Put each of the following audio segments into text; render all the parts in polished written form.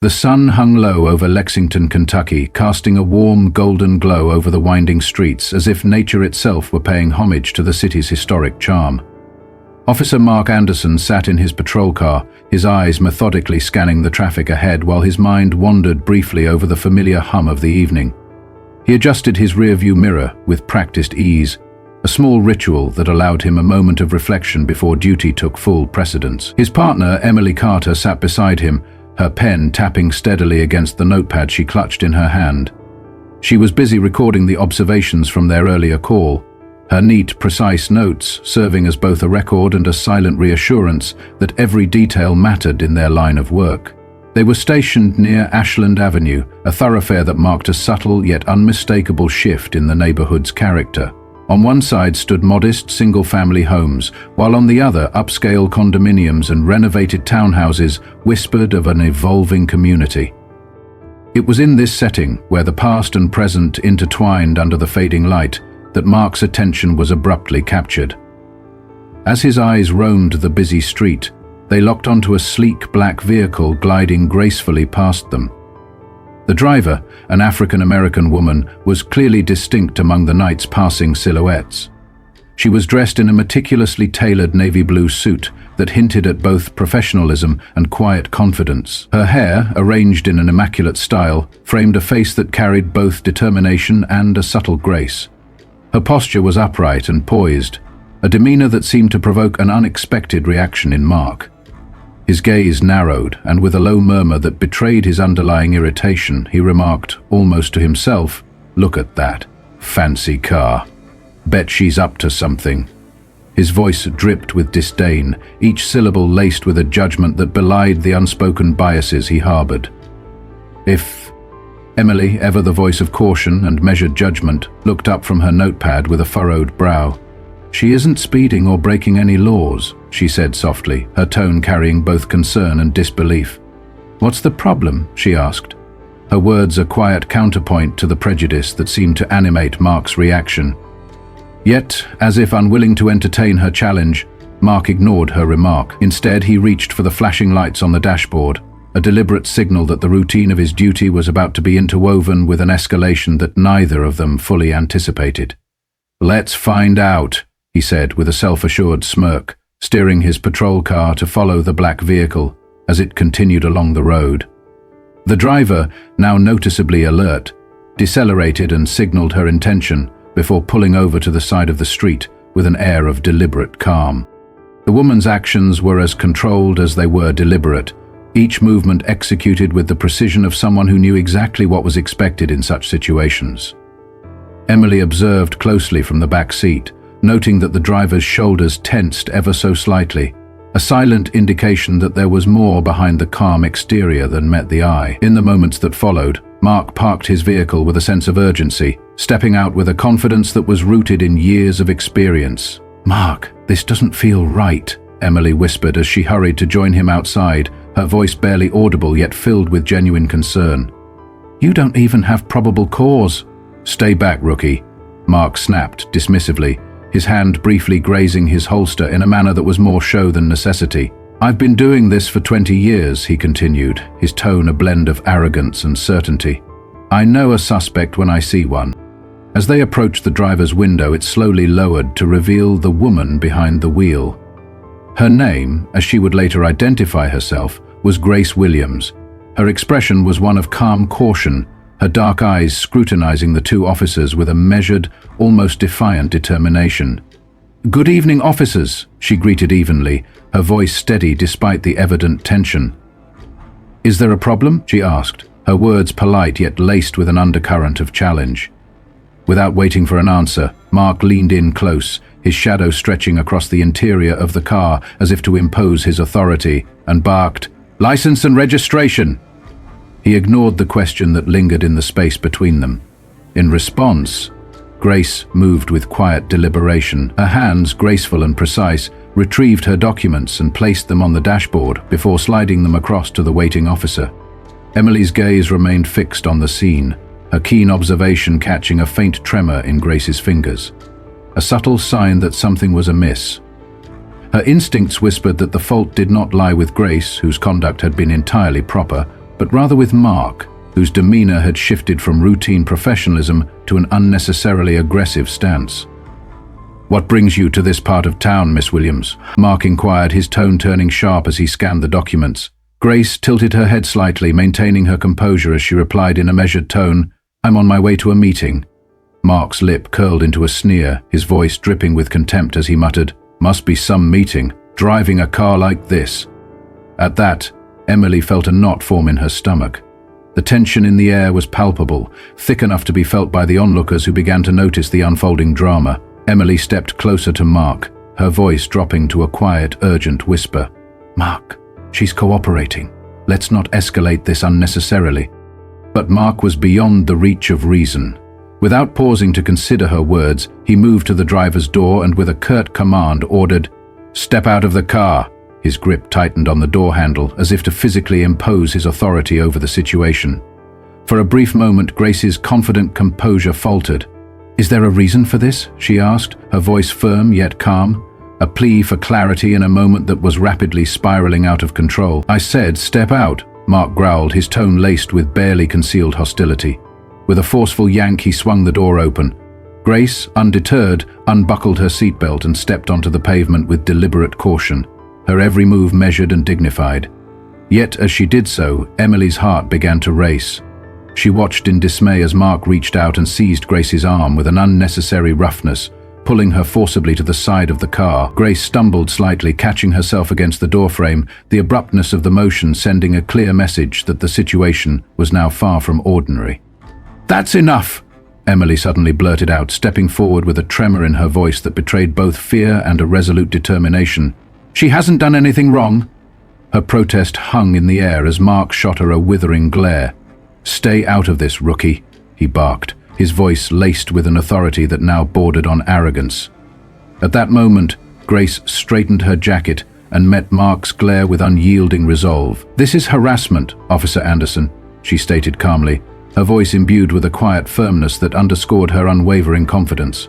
The sun hung low over Lexington, Kentucky, casting a warm, golden glow over the winding streets, as if nature itself were paying homage to the city's historic charm. Officer Mark Anderson sat in his patrol car, his eyes methodically scanning the traffic ahead while his mind wandered briefly over the familiar hum of the evening. He adjusted his rearview mirror with practiced ease, a small ritual that allowed him a moment of reflection before duty took full precedence. His partner, Emily Carter, sat beside him, her pen tapping steadily against the notepad she clutched in her hand. She was busy recording the observations from their earlier call, her neat, precise notes serving as both a record and a silent reassurance that every detail mattered in their line of work. They were stationed near Ashland Avenue, a thoroughfare that marked a subtle yet unmistakable shift in the neighborhood's character. On one side stood modest single-family homes, while on the other upscale condominiums and renovated townhouses whispered of an evolving community. It was in this setting, where the past and present intertwined under the fading light, that Mark's attention was abruptly captured. As his eyes roamed the busy street, they locked onto a sleek black vehicle gliding gracefully past them. The driver, an African-American woman, was clearly distinct among the night's passing silhouettes. She was dressed in a meticulously tailored navy blue suit that hinted at both professionalism and quiet confidence. Her hair, arranged in an immaculate style, framed a face that carried both determination and a subtle grace. Her posture was upright and poised, a demeanor that seemed to provoke an unexpected reaction in Mark. His gaze narrowed, and with a low murmur that betrayed his underlying irritation, he remarked, almost to himself, "Look at that. Fancy car. Bet she's up to something." His voice dripped with disdain, each syllable laced with a judgment that belied the unspoken biases he harbored. If Emily, ever the voice of caution and measured judgment, looked up from her notepad with a furrowed brow. "She isn't speeding or breaking any laws," she said softly, her tone carrying both concern and disbelief. "What's the problem?" she asked, her words a quiet counterpoint to the prejudice that seemed to animate Mark's reaction. Yet, as if unwilling to entertain her challenge, Mark ignored her remark. Instead, he reached for the flashing lights on the dashboard, a deliberate signal that the routine of his duty was about to be interwoven with an escalation that neither of them fully anticipated. "Let's find out," he said with a self-assured smirk, steering his patrol car to follow the black vehicle as it continued along the road. The driver, now noticeably alert, decelerated and signaled her intention before pulling over to the side of the street with an air of deliberate calm. The woman's actions were as controlled as they were deliberate, each movement executed with the precision of someone who knew exactly what was expected in such situations. Emily observed closely from the back seat, noting that the driver's shoulders tensed ever so slightly, a silent indication that there was more behind the calm exterior than met the eye. In the moments that followed, Mark parked his vehicle with a sense of urgency, stepping out with a confidence that was rooted in years of experience. "Mark, this doesn't feel right," Emily whispered as she hurried to join him outside, her voice barely audible yet filled with genuine concern. "You don't even have probable cause." "Stay back, rookie," Mark snapped dismissively, his hand briefly grazing his holster in a manner that was more show than necessity. "I've been doing this for 20 years, he continued, his tone a blend of arrogance and certainty. "I know a suspect when I see one." As they approached the driver's window, it slowly lowered to reveal the woman behind the wheel. Her name, as she would later identify herself, was Grace Williams. Her expression was one of calm caution, her dark eyes scrutinizing the two officers with a measured, almost defiant determination. "Good evening, officers," she greeted evenly, her voice steady despite the evident tension. "Is there a problem?" she asked, her words polite yet laced with an undercurrent of challenge. Without waiting for an answer, Mark leaned in close, his shadow stretching across the interior of the car as if to impose his authority, and barked, "License and registration!" He ignored the question that lingered in the space between them. In response, Grace moved with quiet deliberation. Her hands, graceful and precise, retrieved her documents and placed them on the dashboard before sliding them across to the waiting officer. Emily's gaze remained fixed on the scene, her keen observation catching a faint tremor in Grace's fingers, a subtle sign that something was amiss. Her instincts whispered that the fault did not lie with Grace, whose conduct had been entirely proper, but rather with Mark, whose demeanor had shifted from routine professionalism to an unnecessarily aggressive stance. "What brings you to this part of town, Miss Williams?" Mark inquired, his tone turning sharp as he scanned the documents. Grace tilted her head slightly, maintaining her composure as she replied in a measured tone, "I'm on my way to a meeting." Mark's lip curled into a sneer, his voice dripping with contempt as he muttered, "Must be some meeting, driving a car like this." At that, Emily felt a knot form in her stomach. The tension in the air was palpable, thick enough to be felt by the onlookers who began to notice the unfolding drama. Emily stepped closer to Mark, her voice dropping to a quiet, urgent whisper. "Mark, she's cooperating. Let's not escalate this unnecessarily." But Mark was beyond the reach of reason. Without pausing to consider her words, he moved to the driver's door and with a curt command ordered, "Step out of the car." His grip tightened on the door handle, as if to physically impose his authority over the situation. For a brief moment, Grace's confident composure faltered. "Is there a reason for this?" she asked, her voice firm yet calm, a plea for clarity in a moment that was rapidly spiraling out of control. "I said, step out," Mark growled, his tone laced with barely concealed hostility. With a forceful yank, he swung the door open. Grace, undeterred, unbuckled her seatbelt and stepped onto the pavement with deliberate caution, her every move measured and dignified. Yet as she did so, Emily's heart began to race. She watched in dismay as Mark reached out and seized Grace's arm with an unnecessary roughness, pulling her forcibly to the side of the car. Grace stumbled slightly, catching herself against the doorframe, the abruptness of the motion sending a clear message that the situation was now far from ordinary. "That's enough!" Emily suddenly blurted out, stepping forward with a tremor in her voice that betrayed both fear and a resolute determination. "She hasn't done anything wrong." Her protest hung in the air as Mark shot her a withering glare. "Stay out of this, rookie," he barked, his voice laced with an authority that now bordered on arrogance. At that moment, Grace straightened her jacket and met Mark's glare with unyielding resolve. "This is harassment, Officer Anderson," she stated calmly, her voice imbued with a quiet firmness that underscored her unwavering confidence.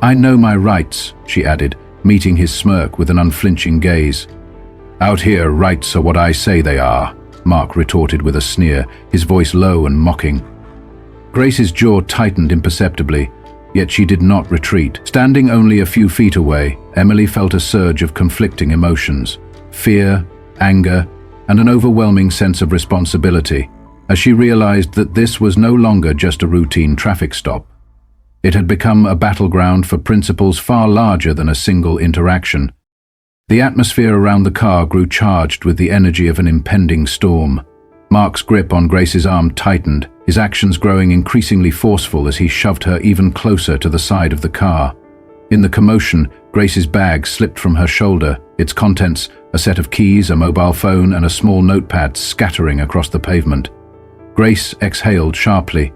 "I know my rights," she added, meeting his smirk with an unflinching gaze. "Out here, rights are what I say they are," Mark retorted with a sneer, his voice low and mocking. Grace's jaw tightened imperceptibly, yet she did not retreat. Standing only a few feet away, Emily felt a surge of conflicting emotions, fear, anger, and an overwhelming sense of responsibility, as she realized that this was no longer just a routine traffic stop. It had become a battleground for principles far larger than a single interaction. The atmosphere around the car grew charged with the energy of an impending storm. Mark's grip on Grace's arm tightened, his actions growing increasingly forceful as he shoved her even closer to the side of the car. In the commotion, Grace's bag slipped from her shoulder, its contents, a set of keys, a mobile phone, and a small notepad, scattering across the pavement. Grace exhaled sharply,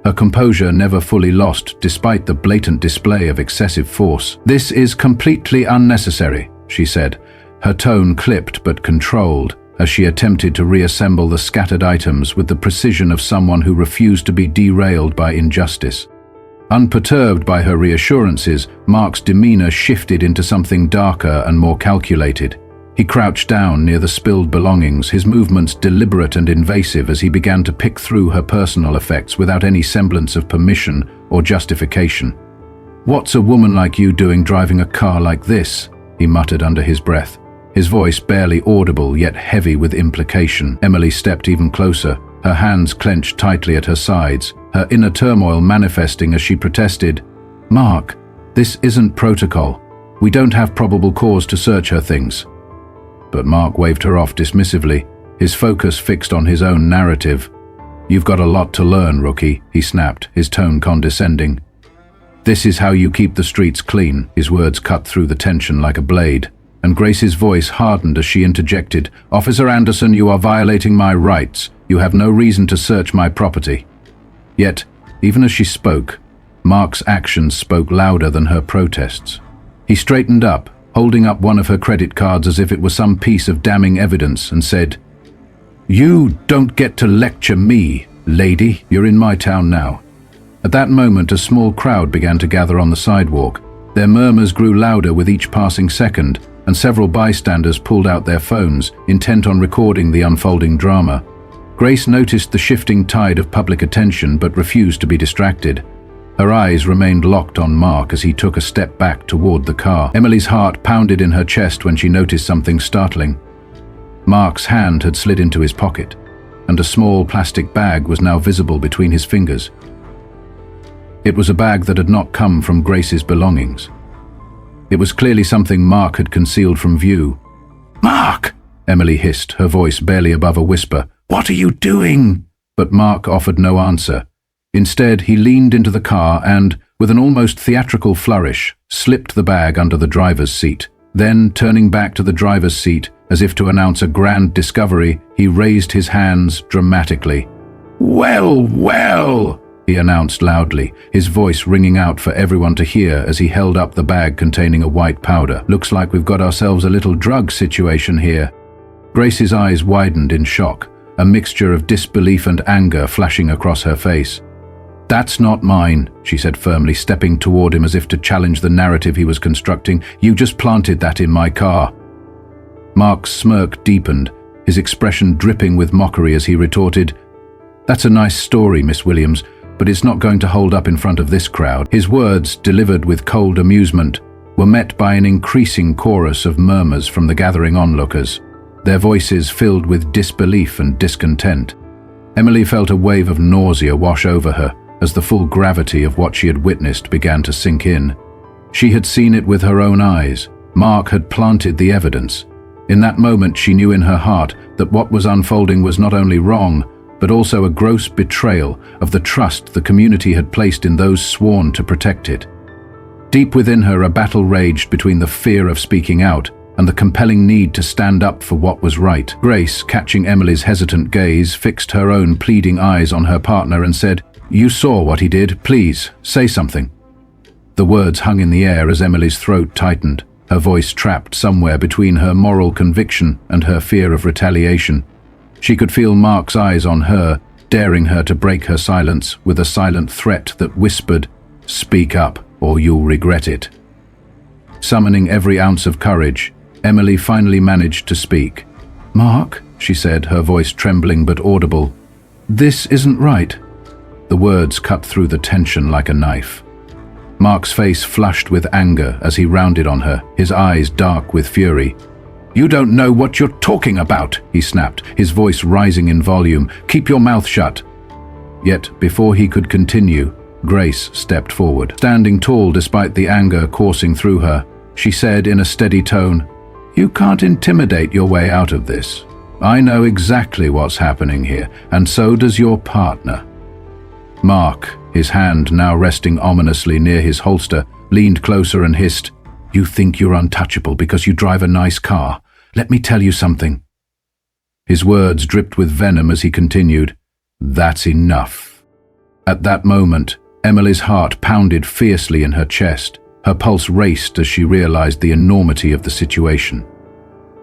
her composure never fully lost despite the blatant display of excessive force. "This is completely unnecessary," she said, her tone clipped but controlled, as she attempted to reassemble the scattered items with the precision of someone who refused to be derailed by injustice. Unperturbed by her reassurances, Mark's demeanor shifted into something darker and more calculated. He crouched down near the spilled belongings, his movements deliberate and invasive as he began to pick through her personal effects without any semblance of permission or justification. "What's a woman like you doing driving a car like this?" he muttered under his breath, his voice barely audible yet heavy with implication. Emily stepped even closer, her hands clenched tightly at her sides, her inner turmoil manifesting as she protested, "Mark, this isn't protocol. We don't have probable cause to search her things." But Mark waved her off dismissively, his focus fixed on his own narrative. "You've got a lot to learn, rookie," he snapped, his tone condescending. "This is how you keep the streets clean," his words cut through the tension like a blade, and Grace's voice hardened as she interjected, "Officer Anderson, you are violating my rights. You have no reason to search my property." Yet, even as she spoke, Mark's actions spoke louder than her protests. He straightened up, holding up one of her credit cards as if it were some piece of damning evidence, and said, "You don't get to lecture me, lady. You're in my town now." At that moment, a small crowd began to gather on the sidewalk. Their murmurs grew louder with each passing second, and several bystanders pulled out their phones, intent on recording the unfolding drama. Grace noticed the shifting tide of public attention but refused to be distracted. Her eyes remained locked on Mark as he took a step back toward the car. Emily's heart pounded in her chest when she noticed something startling. Mark's hand had slid into his pocket, and a small plastic bag was now visible between his fingers. It was a bag that had not come from Grace's belongings. It was clearly something Mark had concealed from view. "Mark!" Emily hissed, her voice barely above a whisper. "What are you doing?" But Mark offered no answer. Instead, he leaned into the car and, with an almost theatrical flourish, slipped the bag under the driver's seat. Then, turning back to the driver's seat, as if to announce a grand discovery, he raised his hands dramatically. "Well, well," he announced loudly, his voice ringing out for everyone to hear as he held up the bag containing a white powder. "Looks like we've got ourselves a little drug situation here." Grace's eyes widened in shock, a mixture of disbelief and anger flashing across her face. "That's not mine," she said firmly, stepping toward him as if to challenge the narrative he was constructing. "You just planted that in my car." Mark's smirk deepened, his expression dripping with mockery as he retorted, "That's a nice story, Miss Williams, but it's not going to hold up in front of this crowd." His words, delivered with cold amusement, were met by an increasing chorus of murmurs from the gathering onlookers, their voices filled with disbelief and discontent. Emily felt a wave of nausea wash over her as the full gravity of what she had witnessed began to sink in. She had seen it with her own eyes. Mark had planted the evidence. In that moment, she knew in her heart that what was unfolding was not only wrong, but also a gross betrayal of the trust the community had placed in those sworn to protect it. Deep within her, a battle raged between the fear of speaking out and the compelling need to stand up for what was right. Grace, catching Emily's hesitant gaze, fixed her own pleading eyes on her partner and said, "You saw what he did. Please, say something." The words hung in the air as Emily's throat tightened, her voice trapped somewhere between her moral conviction and her fear of retaliation. She could feel Mark's eyes on her, daring her to break her silence with a silent threat that whispered, "Speak up, or you'll regret it." Summoning every ounce of courage, Emily finally managed to speak. "Mark," she said, her voice trembling but audible, "this isn't right." The words cut through the tension like a knife. Mark's face flushed with anger as he rounded on her, his eyes dark with fury. "You don't know what you're talking about," he snapped, his voice rising in volume. "Keep your mouth shut." Yet, before he could continue, Grace stepped forward. Standing tall despite the anger coursing through her, she said in a steady tone, "You can't intimidate your way out of this. I know exactly what's happening here, and so does your partner." Mark, his hand now resting ominously near his holster, leaned closer and hissed, "You think you're untouchable because you drive a nice car. Let me tell you something." His words dripped with venom as he continued, "That's enough." At that moment, Emily's heart pounded fiercely in her chest. Her pulse raced as she realized the enormity of the situation.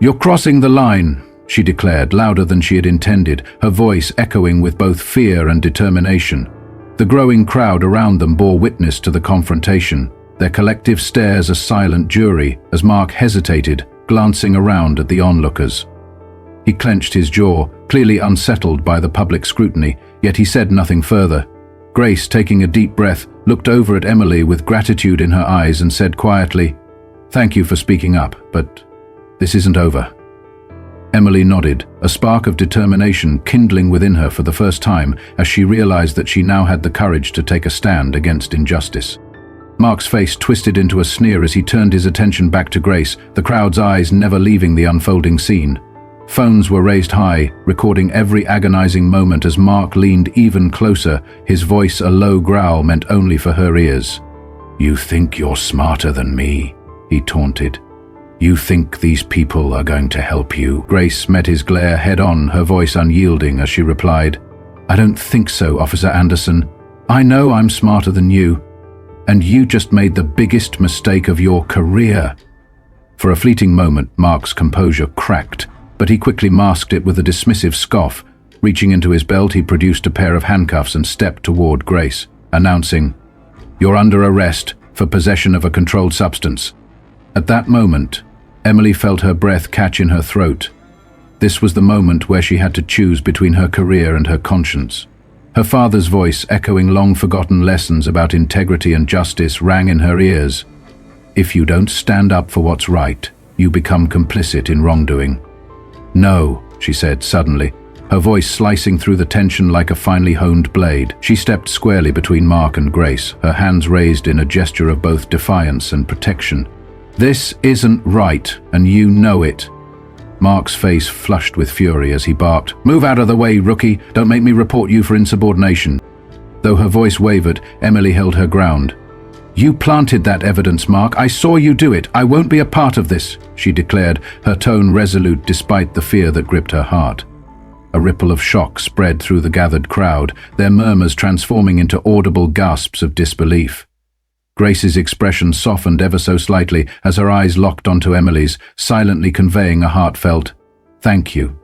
"You're crossing the line," she declared, louder than she had intended, her voice echoing with both fear and determination. The growing crowd around them bore witness to the confrontation, their collective stares a silent jury as Mark hesitated, glancing around at the onlookers. He clenched his jaw, clearly unsettled by the public scrutiny, yet he said nothing further. Grace, taking a deep breath, looked over at Emily with gratitude in her eyes and said quietly, "Thank you for speaking up, but this isn't over." Emily nodded, a spark of determination kindling within her for the first time as she realized that she now had the courage to take a stand against injustice. Mark's face twisted into a sneer as he turned his attention back to Grace, the crowd's eyes never leaving the unfolding scene. Phones were raised high, recording every agonizing moment as Mark leaned even closer, his voice a low growl meant only for her ears. "You think you're smarter than me," he taunted. "You think these people are going to help you?" Grace met his glare head-on, her voice unyielding as she replied, "I don't think so, Officer Anderson. I know I'm smarter than you, and you just made the biggest mistake of your career." For a fleeting moment, Mark's composure cracked, but he quickly masked it with a dismissive scoff. Reaching into his belt, he produced a pair of handcuffs and stepped toward Grace, announcing, "You're under arrest for possession of a controlled substance." At that moment, Emily felt her breath catch in her throat. This was the moment where she had to choose between her career and her conscience. Her father's voice, echoing long-forgotten lessons about integrity and justice, rang in her ears. If you don't stand up for what's right, you become complicit in wrongdoing. No, she said suddenly, her voice slicing through the tension like a finely honed blade. She stepped squarely between Mark and Grace, her hands raised in a gesture of both defiance and protection. This isn't right, and you know it. Mark's face flushed with fury as he barked, "Move out of the way, rookie! Don't make me report you for insubordination." Though her voice wavered, Emily held her ground. "You planted that evidence, Mark. I saw you do it. I won't be a part of this," she declared, her tone resolute despite the fear that gripped her heart. A ripple of shock spread through the gathered crowd, their murmurs transforming into audible gasps of disbelief. Grace's expression softened ever so slightly as her eyes locked onto Emily's, silently conveying a heartfelt, "Thank you."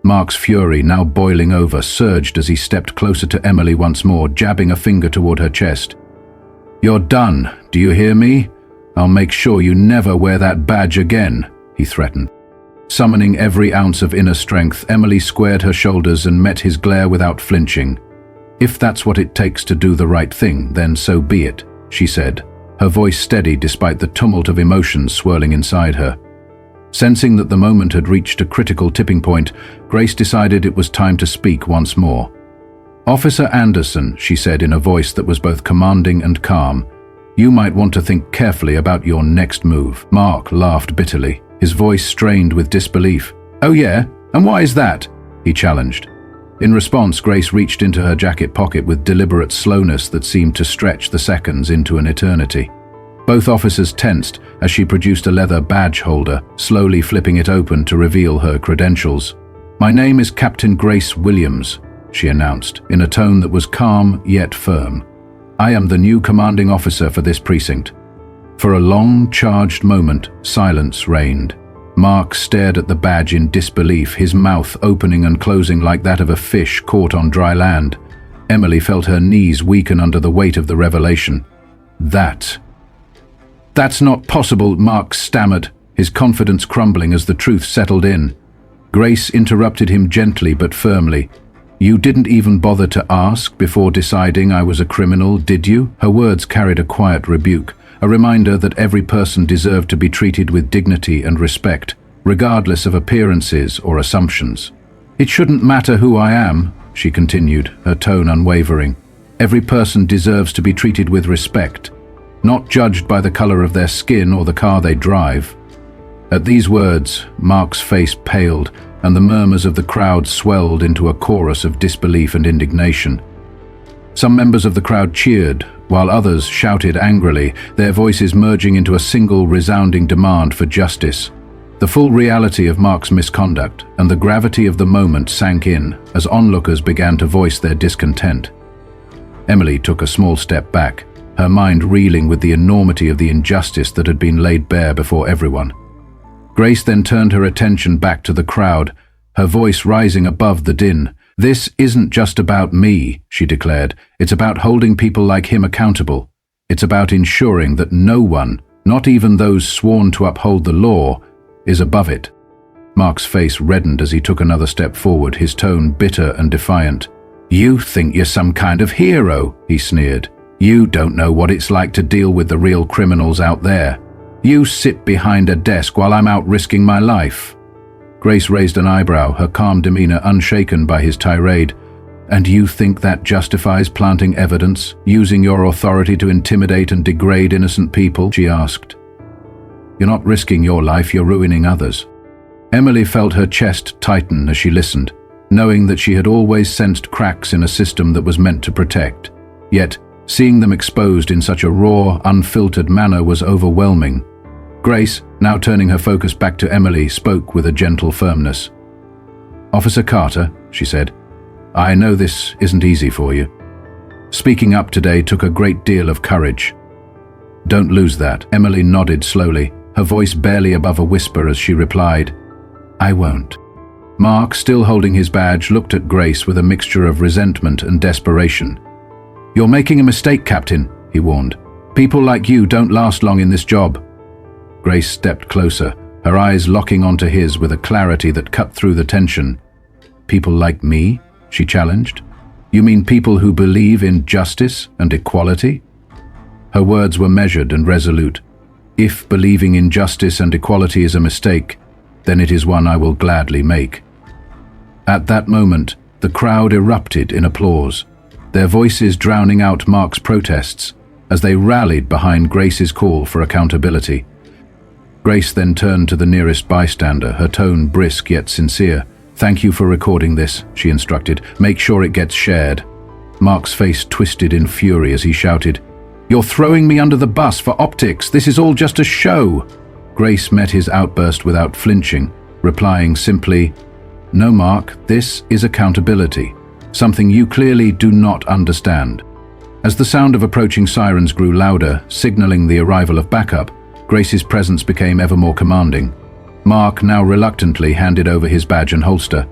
Mark's fury, now boiling over, surged as he stepped closer to Emily once more, jabbing a finger toward her chest. "You're done, do you hear me? I'll make sure you never wear that badge again," he threatened. Summoning every ounce of inner strength, Emily squared her shoulders and met his glare without flinching. "If that's what it takes to do the right thing, then so be it," she said, her voice steady despite the tumult of emotions swirling inside her. Sensing that the moment had reached a critical tipping point, Grace decided it was time to speak once more. "Officer Anderson," she said in a voice that was both commanding and calm, "you might want to think carefully about your next move." Mark laughed bitterly, his voice strained with disbelief. "Oh yeah? And why is that?" he challenged. In response, Grace reached into her jacket pocket with deliberate slowness that seemed to stretch the seconds into an eternity. Both officers tensed as she produced a leather badge holder, slowly flipping it open to reveal her credentials. "My name is Captain Grace Williams," she announced, in a tone that was calm yet firm. "I am the new commanding officer for this precinct." For a long, charged moment, silence reigned. Mark stared at the badge in disbelief, his mouth opening and closing like that of a fish caught on dry land. Emily felt her knees weaken under the weight of the revelation. That's not possible," Mark stammered, his confidence crumbling as the truth settled in. Grace interrupted him gently but firmly. "You didn't even bother to ask before deciding I was a criminal, did you?" Her words carried a quiet rebuke, a reminder that every person deserved to be treated with dignity and respect, regardless of appearances or assumptions. "It shouldn't matter who I am," she continued, her tone unwavering. "Every person deserves to be treated with respect, not judged by the color of their skin or the car they drive." At these words, Mark's face paled, and the murmurs of the crowd swelled into a chorus of disbelief and indignation. Some members of the crowd cheered, while others shouted angrily, their voices merging into a single resounding demand for justice. The full reality of Mark's misconduct and the gravity of the moment sank in as onlookers began to voice their discontent. Emily took a small step back, her mind reeling with the enormity of the injustice that had been laid bare before everyone. Grace then turned her attention back to the crowd, her voice rising above the din. "This isn't just about me," she declared. "It's about holding people like him accountable. It's about ensuring that no one, not even those sworn to uphold the law, is above it." Mark's face reddened as he took another step forward, his tone bitter and defiant. "You think you're some kind of hero," he sneered. "You don't know what it's like to deal with the real criminals out there. You sit behind a desk while I'm out risking my life." Grace raised an eyebrow, her calm demeanor unshaken by his tirade. "And you think that justifies planting evidence, using your authority to intimidate and degrade innocent people?" she asked. "You're not risking your life, you're ruining others." Emily felt her chest tighten as she listened, knowing that she had always sensed cracks in a system that was meant to protect. Yet, seeing them exposed in such a raw, unfiltered manner was overwhelming. Grace, now turning her focus back to Emily, spoke with a gentle firmness. "Officer Carter," she said, "I know this isn't easy for you. Speaking up today took a great deal of courage. Don't lose that." Emily nodded slowly, her voice barely above a whisper as she replied, "I won't." Mark, still holding his badge, looked at Grace with a mixture of resentment and desperation. "You're making a mistake, Captain," he warned. "People like you don't last long in this job." Grace stepped closer, her eyes locking onto his with a clarity that cut through the tension. "People like me?" she challenged. "You mean people who believe in justice and equality?" Her words were measured and resolute. "If believing in justice and equality is a mistake, then it is one I will gladly make." At that moment, the crowd erupted in applause, their voices drowning out Mark's protests as they rallied behind Grace's call for accountability. Grace then turned to the nearest bystander, her tone brisk yet sincere. "Thank you for recording this," she instructed. "Make sure it gets shared." Mark's face twisted in fury as he shouted, "You're throwing me under the bus for optics. This is all just a show." Grace met his outburst without flinching, replying simply, "No, Mark, this is accountability, something you clearly do not understand." As the sound of approaching sirens grew louder, signaling the arrival of backup, Grace's presence became ever more commanding. Mark now reluctantly handed over his badge and holster.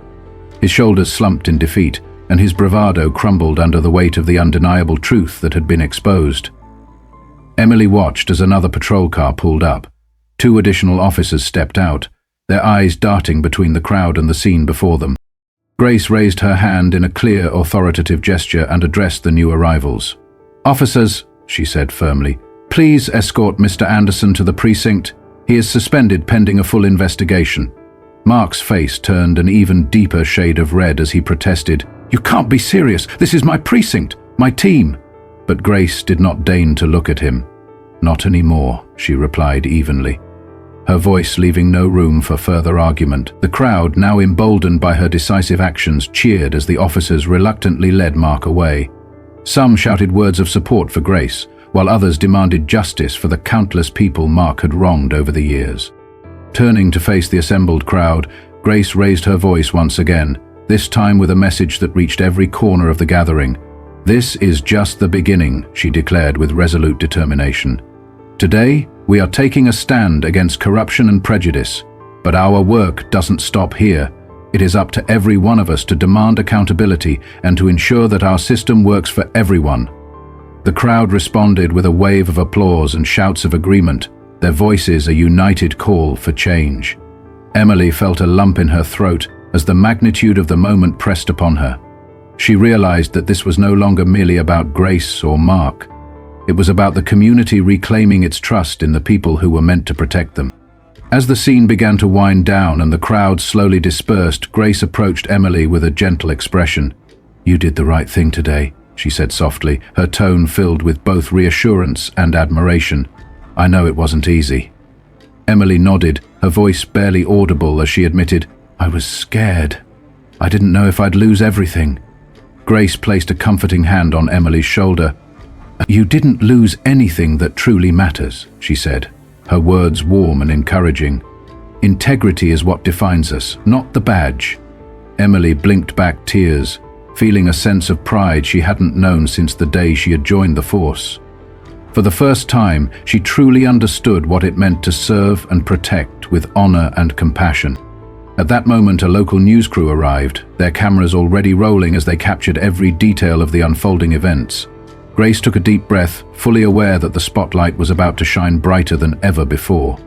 His shoulders slumped in defeat, and his bravado crumbled under the weight of the undeniable truth that had been exposed. Emily watched as another patrol car pulled up. 2 additional officers stepped out, their eyes darting between the crowd and the scene before them. Grace raised her hand in a clear, authoritative gesture and addressed the new arrivals. "Officers," she said firmly, "please escort Mr. Anderson to the precinct. He is suspended pending a full investigation." Mark's face turned an even deeper shade of red as he protested, "You can't be serious. This is my precinct, my team." But Grace did not deign to look at him. "Not anymore," she replied evenly, her voice leaving no room for further argument. The crowd, now emboldened by her decisive actions, cheered as the officers reluctantly led Mark away. Some shouted words of support for Grace, while others demanded justice for the countless people Mark had wronged over the years. Turning to face the assembled crowd, Grace raised her voice once again, this time with a message that reached every corner of the gathering. "This is just the beginning," she declared with resolute determination. "Today, we are taking a stand against corruption and prejudice, but our work doesn't stop here. It is up to every one of us to demand accountability and to ensure that our system works for everyone." The crowd responded with a wave of applause and shouts of agreement, their voices a united call for change. Emily felt a lump in her throat as the magnitude of the moment pressed upon her. She realized that this was no longer merely about Grace or Mark. It was about the community reclaiming its trust in the people who were meant to protect them. As the scene began to wind down and the crowd slowly dispersed, Grace approached Emily with a gentle expression. "You did the right thing today," she said softly, her tone filled with both reassurance and admiration. "I know it wasn't easy." Emily nodded, her voice barely audible as she admitted, "I was scared. I didn't know if I'd lose everything." Grace placed a comforting hand on Emily's shoulder. "You didn't lose anything that truly matters," she said, her words warm and encouraging. "Integrity is what defines us, not the badge." Emily blinked back tears, feeling a sense of pride she hadn't known since the day she had joined the force. For the first time, she truly understood what it meant to serve and protect with honor and compassion. At that moment, a local news crew arrived, their cameras already rolling as they captured every detail of the unfolding events. Grace took a deep breath, fully aware that the spotlight was about to shine brighter than ever before.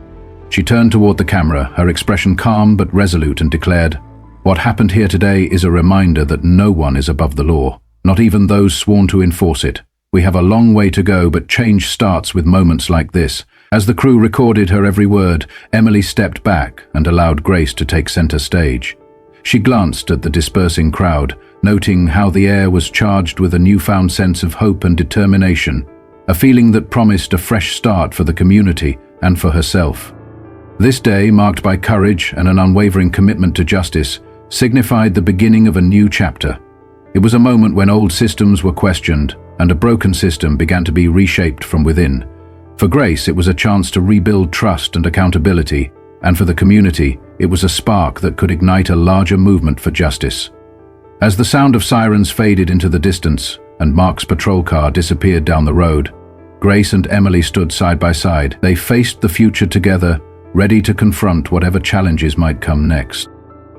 She turned toward the camera, her expression calm but resolute, and declared, "What happened here today is a reminder that no one is above the law, not even those sworn to enforce it. We have a long way to go, but change starts with moments like this." As the crew recorded her every word, Emily stepped back and allowed Grace to take center stage. She glanced at the dispersing crowd, noting how the air was charged with a newfound sense of hope and determination, a feeling that promised a fresh start for the community and for herself. This day, marked by courage and an unwavering commitment to justice, signified the beginning of a new chapter. It was a moment when old systems were questioned and a broken system began to be reshaped from within. For Grace, it was a chance to rebuild trust and accountability, and for the community, it was a spark that could ignite a larger movement for justice. As the sound of sirens faded into the distance and Mark's patrol car disappeared down the road, Grace and Emily stood side by side. They faced the future together, ready to confront whatever challenges might come next.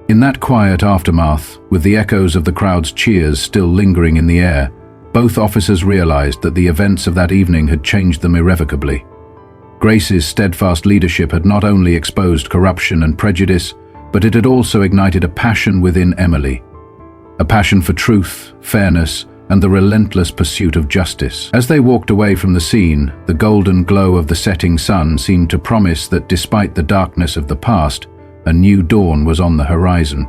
In that quiet aftermath, with the echoes of the crowd's cheers still lingering in the air, both officers realized that the events of that evening had changed them irrevocably. Grace's steadfast leadership had not only exposed corruption and prejudice, but it had also ignited a passion within Emily. A passion for truth, fairness, and the relentless pursuit of justice. As they walked away from the scene, the golden glow of the setting sun seemed to promise that despite the darkness of the past, a new dawn was on the horizon.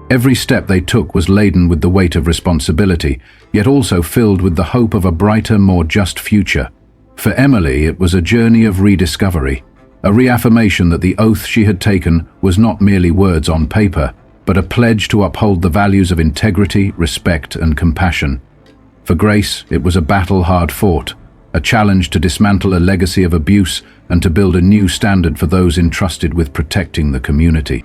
Every step they took was laden with the weight of responsibility, yet also filled with the hope of a brighter, more just future. For Emily, it was a journey of rediscovery, a reaffirmation that the oath she had taken was not merely words on paper, but a pledge to uphold the values of integrity, respect, and compassion. For Grace, it was a battle hard fought, a challenge to dismantle a legacy of abuse and to build a new standard for those entrusted with protecting the community.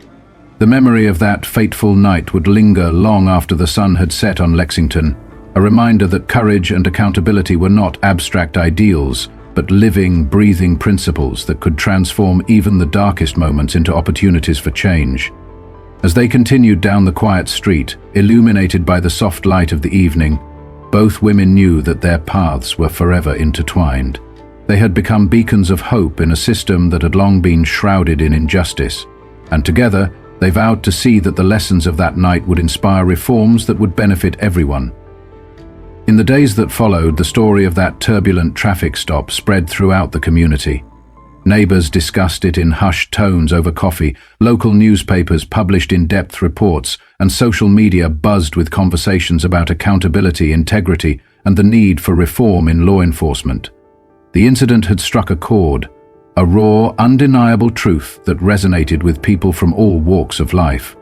The memory of that fateful night would linger long after the sun had set on Lexington, a reminder that courage and accountability were not abstract ideals, but living, breathing principles that could transform even the darkest moments into opportunities for change. As they continued down the quiet street, illuminated by the soft light of the evening, both women knew that their paths were forever intertwined. They had become beacons of hope in a system that had long been shrouded in injustice, and together they vowed to see that the lessons of that night would inspire reforms that would benefit everyone. In the days that followed, the story of that turbulent traffic stop spread throughout the community. Neighbors discussed it in hushed tones over coffee, local newspapers published in-depth reports, and social media buzzed with conversations about accountability, integrity, and the need for reform in law enforcement. The incident had struck a chord, a raw, undeniable truth that resonated with people from all walks of life.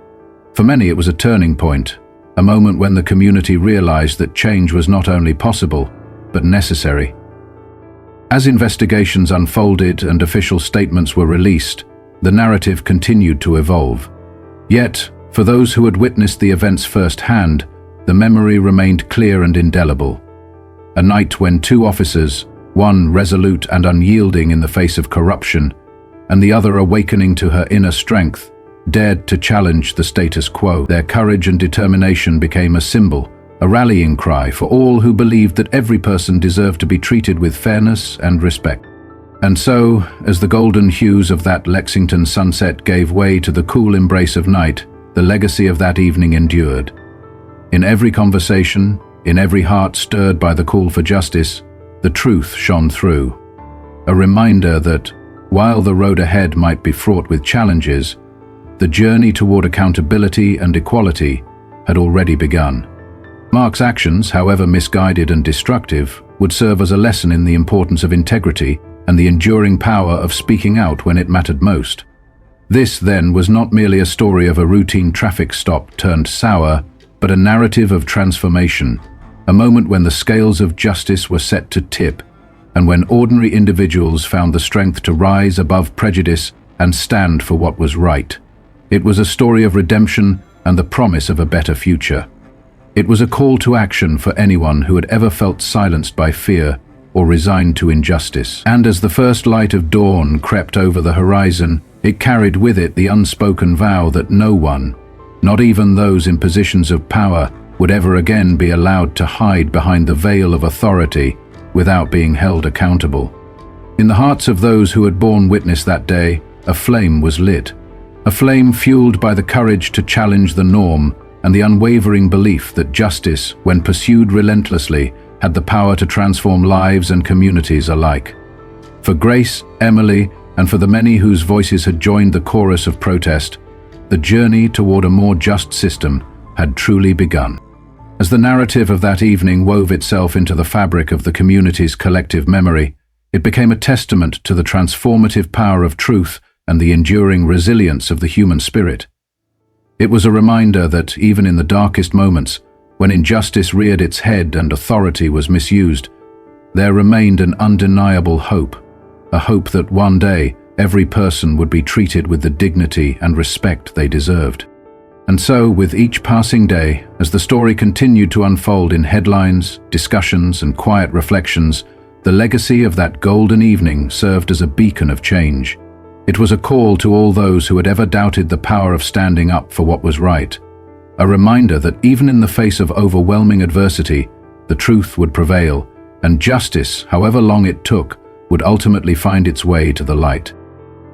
For many, it was a turning point, a moment when the community realized that change was not only possible, but necessary. As investigations unfolded and official statements were released, the narrative continued to evolve. Yet, for those who had witnessed the events firsthand, the memory remained clear and indelible. A night when two officers, one resolute and unyielding in the face of corruption, and the other awakening to her inner strength, dared to challenge the status quo. Their courage and determination became a symbol, a rallying cry for all who believed that every person deserved to be treated with fairness and respect. And so, as the golden hues of that Lexington sunset gave way to the cool embrace of night, the legacy of that evening endured. In every conversation, in every heart stirred by the call for justice, the truth shone through. A reminder that, while the road ahead might be fraught with challenges, the journey toward accountability and equality had already begun. Mark's actions, however misguided and destructive, would serve as a lesson in the importance of integrity and the enduring power of speaking out when it mattered most. This, then, was not merely a story of a routine traffic stop turned sour, but a narrative of transformation, a moment when the scales of justice were set to tip, and when ordinary individuals found the strength to rise above prejudice and stand for what was right. It was a story of redemption and the promise of a better future. It was a call to action for anyone who had ever felt silenced by fear or resigned to injustice. And as the first light of dawn crept over the horizon, it carried with it the unspoken vow that no one, not even those in positions of power, would ever again be allowed to hide behind the veil of authority without being held accountable. In the hearts of those who had borne witness that day, a flame was lit, a flame fueled by the courage to challenge the norm and the unwavering belief that justice, when pursued relentlessly, had the power to transform lives and communities alike. For Grace, Emily, and for the many whose voices had joined the chorus of protest, the journey toward a more just system had truly begun. As the narrative of that evening wove itself into the fabric of the community's collective memory, it became a testament to the transformative power of truth and the enduring resilience of the human spirit. It was a reminder that even in the darkest moments, when injustice reared its head and authority was misused, there remained an undeniable hope, a hope that one day every person would be treated with the dignity and respect they deserved. And so, with each passing day, as the story continued to unfold in headlines, discussions, and quiet reflections, the legacy of that golden evening served as a beacon of change. It was a call to all those who had ever doubted the power of standing up for what was right, a reminder that even in the face of overwhelming adversity, the truth would prevail, and justice, however long it took, would ultimately find its way to the light.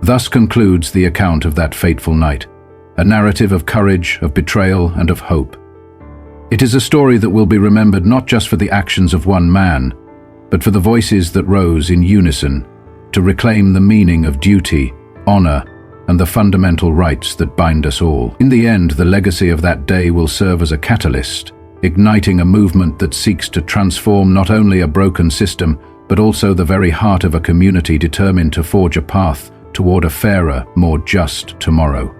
Thus concludes the account of that fateful night, a narrative of courage, of betrayal, and of hope. It is a story that will be remembered not just for the actions of one man, but for the voices that rose in unison to reclaim the meaning of duty, honor, and the fundamental rights that bind us all. In the end, the legacy of that day will serve as a catalyst, igniting a movement that seeks to transform not only a broken system, but also the very heart of a community determined to forge a path toward a fairer, more just tomorrow.